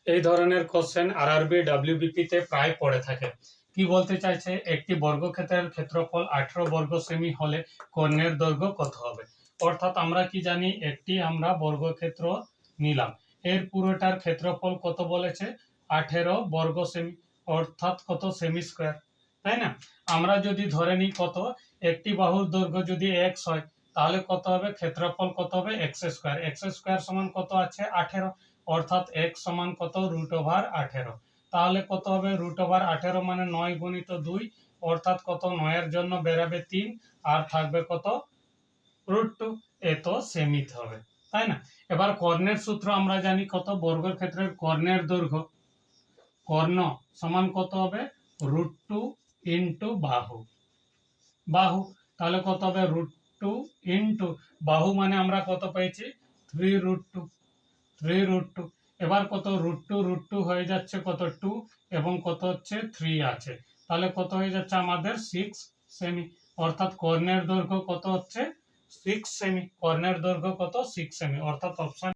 এই ধরনের question RRB WBP তে প্রায় পড়ে থাকে। কি বলতে চাইছে, একটি বর্গক্ষেত্রের ক্ষেত্রফল 18 বর্গ সেমি হলে কর্ণের দৈর্ঘ্য কত হবে। অর্থাৎ আমরা কি জানি, একটি আমরা বর্গক্ষেত্র নিলাম, এর পুরোটার ক্ষেত্রফল কত বলেছে, 18 বর্গ সেমি, অর্থাৎ কত, সেমি স্কোয়ার, তাই না। আমরা যদি ধরে নিই কত, একটি বাহুর দৈর্ঘ্য যদি x হয়, তাহলে কত হবে, ক্ষেত্রফল কত হবে, এক্স স্কোয়ার। এক্স স্কোয়ার সমান কত আছে, 18, অর্থাৎ x সমান কত, √18। তাহলে কত হবে, √18 মানে 9 গুণিত 2, অর্থাৎ কত, 9 এর জন্য বেরাবে 3, আর থাকবে কত, √2। এত সেমি হবে, তাই না। এবার কর্ণের সূত্র আমরা জানি কত, বর্গক্ষেত্রের কর্ণের দৈর্ঘ্য, কর্ণ সমান কত হবে, √2 ইন্টু বাহু, বাহু, তাহলে কত হবে, √2 ইন্টু বাহু মানে আমরা কত পেয়েছি, 3√2, 3√2। এবার কত, √2 হয়ে যাচ্ছে কত, 2, এবং কত হচ্ছে 3 আছে, তাহলে কত হয়ে যাচ্ছে আমাদের 6 সেমি, অর্থাৎ কর্ণের দৈর্ঘ্য কত হচ্ছে 6 সেমি, কর্ণের দৈর্ঘ্য কত, 6 সেমি, অর্থাৎ অপশন